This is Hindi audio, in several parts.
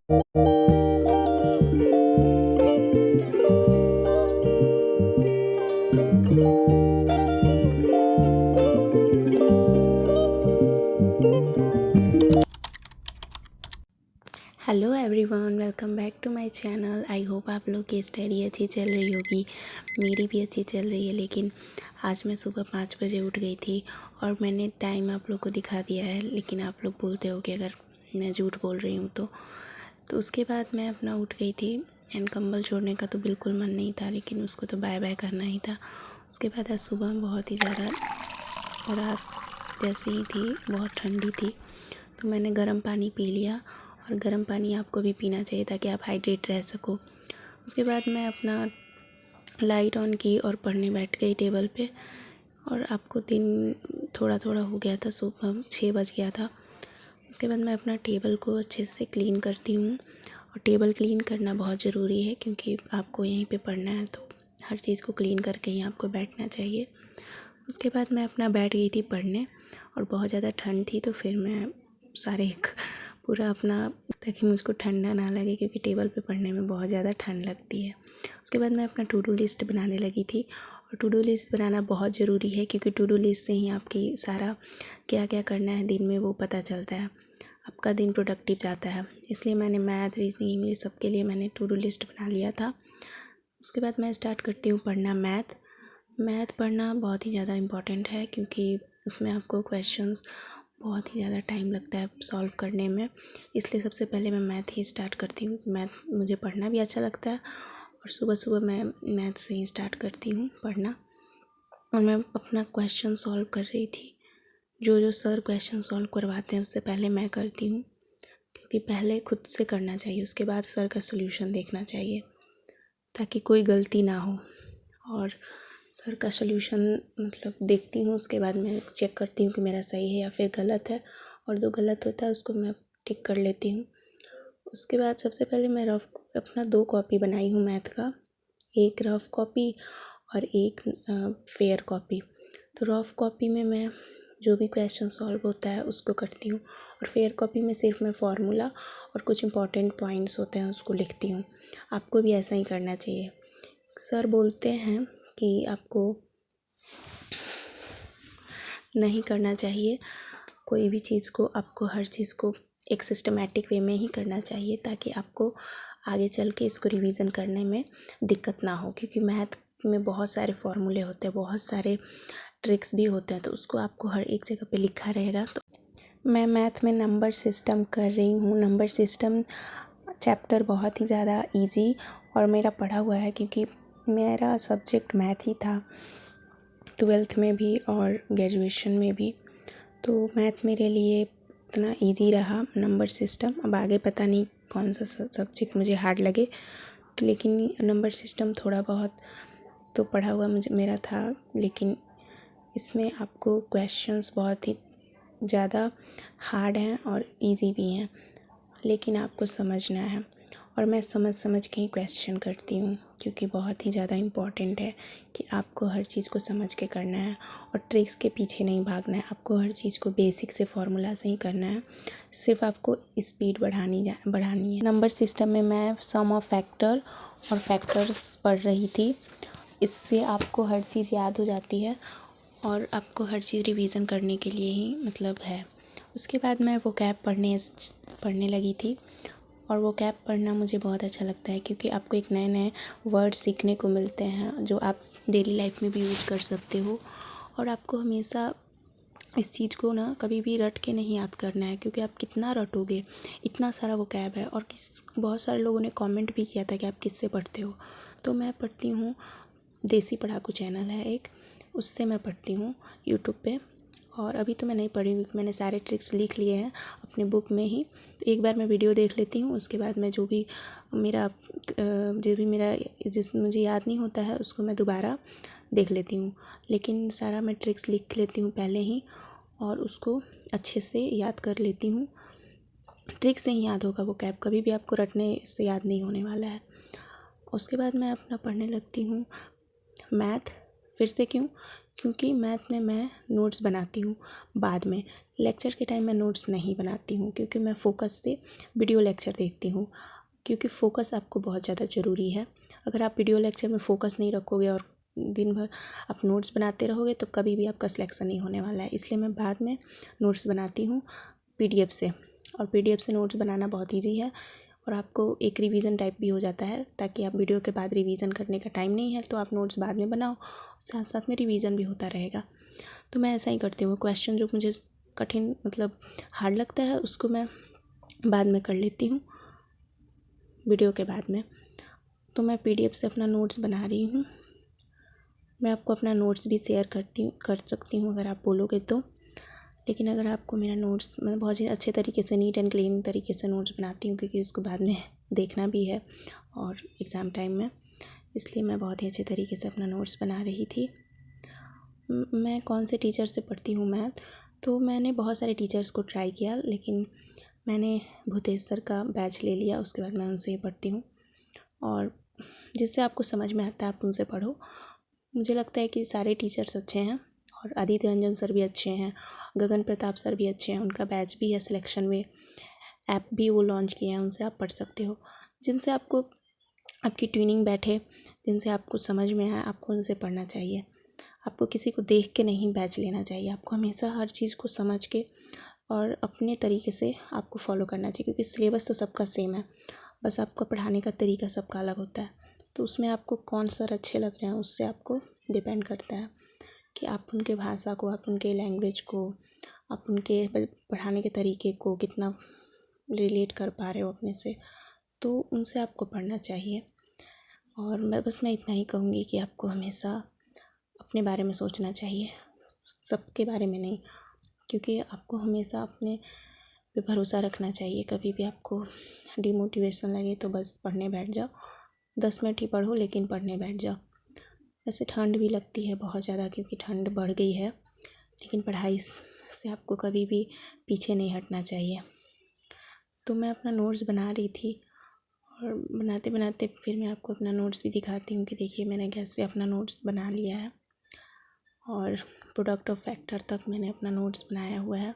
Hello everyone, welcome back to my channel. I hope आप लोग की स्टडी अच्छी चल रही होगी। मेरी भी अच्छी चल रही है। लेकिन आज मैं सुबह 5 बजे उठ गई थी और मैंने टाइम आप लोग को दिखा दिया है। लेकिन आप लोग बोलते हो कि अगर मैं झूठ बोल रही हूँ तो उसके बाद मैं अपना उठ गई थी। एंड कंबल छोड़ने का तो बिल्कुल मन नहीं था, लेकिन उसको तो बाय बाय करना ही था। उसके बाद आज सुबह बहुत ही ज़्यादा रात जैसी ही थी, बहुत ठंडी थी, तो मैंने गर्म पानी पी लिया। और गर्म पानी आपको भी पीना चाहिए ताकि आप हाइड्रेट रह सको। उसके बाद मैं अपना लाइट ऑन की और पढ़ने बैठ गई टेबल पे। और आपको दिन थोड़ा थोड़ा हो गया था, सुबह 6 बज गया था। उसके बाद मैं अपना टेबल को अच्छे से क्लीन करती हूँ। और टेबल क्लीन करना बहुत ज़रूरी है, क्योंकि आपको यहीं पे पढ़ना है, तो हर चीज़ को क्लीन करके ही आपको बैठना चाहिए। उसके बाद मैं अपना बैठ गई थी पढ़ने। और बहुत ज़्यादा ठंड थी, तो फिर मैं सारे पूरा अपना, ताकि मुझको ठंडा ना लगे, क्योंकि टेबल पे पढ़ने में बहुत ज़्यादा ठंड लगती है। उसके बाद मैं अपना टू डू लिस्ट बनाने लगी थी। और टू डू लिस्ट बनाना बहुत ज़रूरी है, क्योंकि टू डू लिस्ट से ही आपकी सारा क्या क्या करना है दिन में वो पता चलता है, आपका दिन प्रोडक्टिव जाता है। इसलिए मैंने मैथ, रीजनिंग, इंग्लिश सबके लिए मैंने टू डू लिस्ट बना लिया था। उसके बाद मैं स्टार्ट करती हूँ पढ़ना मैथ पढ़ना बहुत ही ज़्यादा इम्पॉर्टेंट है, क्योंकि उसमें आपको क्वेश्चंस बहुत ही ज़्यादा टाइम लगता है सॉल्व करने में। इसलिए सबसे पहले मैं मैथ ही स्टार्ट करती हूँ। मैथ मुझे पढ़ना भी अच्छा लगता है, और सुबह सुबह मैं मैथ से ही स्टार्ट करती हूँ पढ़ना। और मैं अपना क्वेश्चन सॉल्व कर रही थी। जो जो सर क्वेश्चन सॉल्व करवाते हैं उससे पहले मैं करती हूँ, क्योंकि पहले खुद से करना चाहिए, उसके बाद सर का सॉल्यूशन देखना चाहिए, ताकि कोई गलती ना हो। और सर का सॉल्यूशन मतलब देखती हूँ, उसके बाद मैं चेक करती हूँ कि मेरा सही है या फिर गलत है। और जो गलत होता है उसको मैं टिक कर लेती हूँ। उसके बाद सबसे पहले मैं अपना 2 कॉपी बनाई हूँ मैथ का, एक रफ कॉपी और एक फेयर कॉपी। तो रफ कॉपी में मैं जो भी क्वेश्चन सॉल्व होता है उसको करती हूँ, और फेयर कॉपी में सिर्फ मैं फार्मूला और कुछ इंपॉर्टेंट पॉइंट्स होते हैं उसको लिखती हूँ। आपको भी ऐसा ही करना चाहिए। सर बोलते हैं कि आपको नहीं करना चाहिए कोई भी चीज़ को, आपको हर चीज़ को एक सिस्टमैटिक वे में ही करना चाहिए, ताकि आपको आगे चल के इसको रिवीजन करने में दिक्कत ना हो। क्योंकि मैथ में बहुत सारे फॉर्मूले होते हैं, बहुत सारे ट्रिक्स भी होते हैं, तो उसको आपको हर एक जगह पे लिखा रहेगा। तो मैं मैथ में नंबर सिस्टम कर रही हूँ। नंबर सिस्टम चैप्टर बहुत ही ज़्यादा इजी और मेरा पढ़ा हुआ है, क्योंकि मेरा सब्जेक्ट मैथ ही था 12th में भी और ग्रेजुएशन में भी। तो मैथ मेरे लिए इतना इजी रहा, नंबर सिस्टम। अब आगे पता नहीं कौन सा सब्जेक्ट मुझे हार्ड लगे, लेकिन नंबर सिस्टम थोड़ा बहुत तो पढ़ा हुआ मेरा था। लेकिन इसमें आपको क्वेश्चंस बहुत ही ज़्यादा हार्ड हैं और इजी भी हैं, लेकिन आपको समझना है। और मैं समझ समझ के ही क्वेश्चन करती हूँ, क्योंकि बहुत ही ज़्यादा इम्पॉर्टेंट है कि आपको हर चीज़ को समझ के करना है और ट्रिक्स के पीछे नहीं भागना है। आपको हर चीज़ को बेसिक से फार्मूला से ही करना है, सिर्फ आपको स्पीड बढ़ानी है। नंबर सिस्टम में मैं सम ऑफ फैक्टर और फैक्टर्स पढ़ रही थी। इससे आपको हर चीज़ याद हो जाती है और आपको हर चीज़ रिवीजन करने के लिए ही मतलब है। उसके बाद मैं वोकैब पढ़ने लगी थी। और वोकैब पढ़ना मुझे बहुत अच्छा लगता है, क्योंकि आपको एक नए नए वर्ड सीखने को मिलते हैं जो आप डेली लाइफ में भी यूज़ कर सकते हो। और आपको हमेशा इस चीज़ को ना कभी भी रट के नहीं याद करना है, क्योंकि आप कितना रटोगे, इतना सारा वोकैब है। और बहुत सारे लोगों ने कमेंट भी किया था कि आप किससे पढ़ते हो। तो मैं पढ़ती हूँ, देसी पढ़ाकू चैनल है एक, उससे मैं पढ़ती हूँ यूट्यूब पे। और अभी तो मैं नहीं पढ़ी, क्योंकि मैंने सारे ट्रिक्स लिख लिए हैं अपने बुक में ही। तो एक बार मैं वीडियो देख लेती हूँ, उसके बाद मैं जो भी मेरा जिस मुझे याद नहीं होता है उसको मैं दोबारा देख लेती हूँ। लेकिन सारा मैं ट्रिक्स लिख लेती हूँ पहले ही, और उसको अच्छे से याद कर लेती हूँ। ट्रिक से ही याद होगा वो कैब, कभी भी आपको रटने से याद नहीं होने वाला है। उसके बाद मैं अपना पढ़ने लगती हूँ मैथ। फिर से क्यों? क्योंकि मैथ में मैं नोट्स बनाती हूँ बाद में। लेक्चर के टाइम मैं नोट्स नहीं बनाती हूँ क्योंकि मैं फ़ोकस से वीडियो लेक्चर देखती हूँ, क्योंकि फ़ोकस आपको बहुत ज़्यादा ज़रूरी है। अगर आप वीडियो लेक्चर में फ़ोकस नहीं रखोगे और दिन भर आप नोट्स बनाते रहोगे तो कभी भी आपका सिलेक्शन नहीं होने वाला है। इसलिए मैं बाद में नोट्स बनाती हूँ PDF से, और PDF से नोट्स बनाना बहुत ईजी है और आपको एक रिवीजन टाइप भी हो जाता है, ताकि आप वीडियो के बाद रिवीजन करने का टाइम नहीं है तो आप नोट्स बाद में बनाओ, साथ साथ में रिवीजन भी होता रहेगा। तो मैं ऐसा ही करती हूँ। क्वेश्चन जो मुझे कठिन मतलब हार्ड लगता है उसको मैं बाद में कर लेती हूँ, वीडियो के बाद में। तो मैं PDF से अपना नोट्स बना रही हूँ। मैं आपको अपना नोट्स भी शेयर कर सकती हूँ अगर आप बोलोगे तो। लेकिन अगर आपको मेरा नोट्स, मैं बहुत ही अच्छे तरीके से नीट एंड क्लीन तरीके से नोट्स बनाती हूँ क्योंकि उसको बाद में देखना भी है और एग्ज़ाम टाइम में, इसलिए मैं बहुत ही अच्छे तरीके से अपना नोट्स बना रही थी। मैं कौन से टीचर से पढ़ती हूँ मैथ, तो मैंने बहुत सारे टीचर्स को ट्राई किया, लेकिन मैंने भूतेश सर का बैच ले लिया, उसके बाद मैं उनसे ही पढ़ती हूँ। और जिससे आपको समझ में आता है आप उनसे पढ़ो। मुझे लगता है कि सारे टीचर्स अच्छे हैं और आदित्य रंजन सर भी अच्छे हैं, गगन प्रताप सर भी अच्छे हैं, उनका बैच भी है सिलेक्शन में, ऐप भी वो लॉन्च किए हैं, उनसे आप पढ़ सकते हो। जिनसे आपको आपकी ट्यूनिंग बैठे, जिनसे आपको समझ में आए, आपको उनसे पढ़ना चाहिए। आपको किसी को देख के नहीं बैच लेना चाहिए, आपको हमेशा हर चीज़ को समझ के और अपने तरीके से आपको फॉलो करना चाहिए, क्योंकि सिलेबस तो सबका सेम है, बस आपका पढ़ाने का तरीका सबका अलग होता है। तो उसमें आपको कौन सर अच्छे लग रहे हैं उससे आपको डिपेंड करता है कि आप उनके भाषा को, आप उनके लैंग्वेज को, आप उनके पढ़ाने के तरीके को कितना रिलेट कर पा रहे हो अपने से, तो उनसे आपको पढ़ना चाहिए। और मैं इतना ही कहूँगी कि आपको हमेशा अपने बारे में सोचना चाहिए, सबके बारे में नहीं, क्योंकि आपको हमेशा अपने पे भरोसा रखना चाहिए। कभी भी आपको डिमोटिवेशन लगे तो बस पढ़ने बैठ जाओ, 10 मिनट ही पढ़ो लेकिन पढ़ने बैठ जाओ। वैसे ठंड भी लगती है बहुत ज़्यादा, क्योंकि ठंड बढ़ गई है, लेकिन पढ़ाई से आपको कभी भी पीछे नहीं हटना चाहिए। तो मैं अपना नोट्स बना रही थी और बनाते बनाते फिर मैं आपको अपना नोट्स भी दिखाती हूँ कि देखिए मैंने कैसे अपना नोट्स बना लिया है, और प्रोडक्ट ऑफ फैक्टर तक मैंने अपना नोट्स बनाया हुआ है।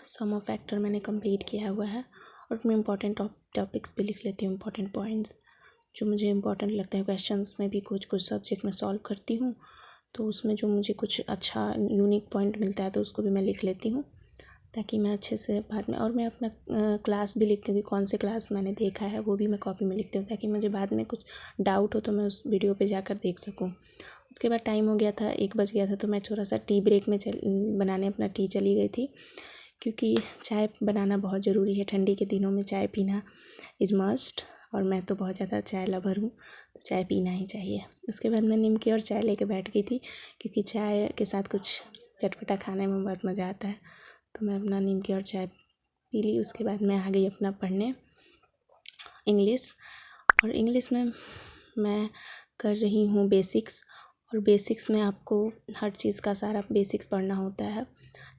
सम ऑफ फैक्टर मैंने कंप्लीट किया हुआ है, और मैं इंपॉर्टेंट टॉपिक्स भी लिख लेती हूँ, इंपॉर्टेंट पॉइंट्स जो मुझे इंपॉर्टेंट लगते हैं। क्वेश्चंस में भी कुछ सब्जेक्ट में सॉल्व करती हूँ, तो उसमें जो मुझे कुछ अच्छा यूनिक पॉइंट मिलता है तो उसको भी मैं लिख लेती हूँ, ताकि मैं अच्छे से बाद में, और मैं अपना क्लास भी लिखती हूँ कि कौन से क्लास मैंने देखा है, वो भी मैं कॉपी में लिखती हूँ, ताकि मुझे बाद में कुछ डाउट हो तो मैं उस वीडियो पे जाकर देख सकूँ। उसके बाद टाइम हो गया था, 1 बज गया था, तो मैं थोड़ा सा टी ब्रेक में बनाने अपना टी चली गई थी, क्योंकि चाय बनाना बहुत ज़रूरी है। ठंडी के दिनों में चाय पीना इज़ मस्ट, और मैं तो बहुत ज़्यादा चाय लवर हूँ, तो चाय पीना ही चाहिए। उसके बाद मैं निमकी और चाय लेके बैठ गई थी, क्योंकि चाय के साथ कुछ चटपटा खाने में बहुत मज़ा आता है। तो मैं अपना निमकी और चाय पी ली। उसके बाद मैं आ गई अपना पढ़ने इंग्लिश, और इंग्लिश में मैं कर रही हूँ बेसिक्स, और बेसिक्स में आपको हर चीज़ का सारा बेसिक्स पढ़ना होता है,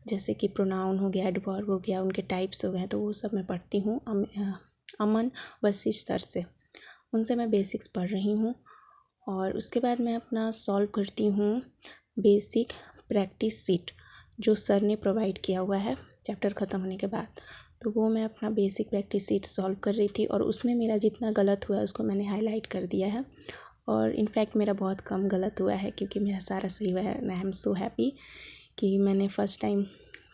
जैसे कि प्रोनाउन हो गया, एडवर्ब हो गया, उनके टाइप्स हो गए, तो वो सब मैं पढ़ती हूँ अमन वशिष्ठ सर से, उनसे मैं बेसिक्स पढ़ रही हूँ। और उसके बाद मैं अपना सॉल्व करती हूँ बेसिक प्रैक्टिस सीट, जो सर ने प्रोवाइड किया हुआ है चैप्टर ख़त्म होने के बाद, तो वो मैं अपना बेसिक प्रैक्टिस सीट सॉल्व कर रही थी, और उसमें मेरा जितना गलत हुआ है उसको मैंने हाईलाइट कर दिया है, और इनफैक्ट मेरा बहुत कम गलत हुआ है, क्योंकि मेरा सारा सही हुआ है। And I am so happy कि मैंने फ़र्स्ट टाइम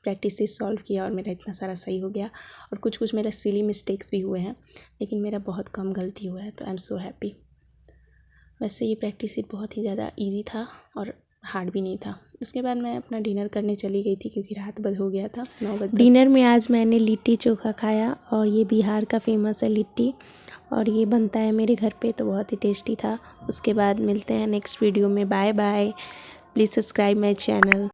प्रैक्टिस से सॉल्व किया और मेरा इतना सारा सही हो गया, और कुछ मेरा सिली मिस्टेक्स भी हुए हैं, लेकिन मेरा बहुत कम गलती हुआ है, तो आई एम सो हैप्पी। वैसे ये प्रैक्टिस सीट बहुत ही ज़्यादा इजी था और हार्ड भी नहीं था। उसके बाद मैं अपना डिनर करने चली गई थी, क्योंकि रात भर हो गया था, 9 बजे। डिनर में आज मैंने लिट्टी चोखा खाया, और ये बिहार का फेमस है लिट्टी, और ये बनता है मेरे घर पे, तो बहुत ही टेस्टी था। उसके बाद मिलते हैं नेक्स्ट वीडियो में। Bye bye, please subscribe my channel.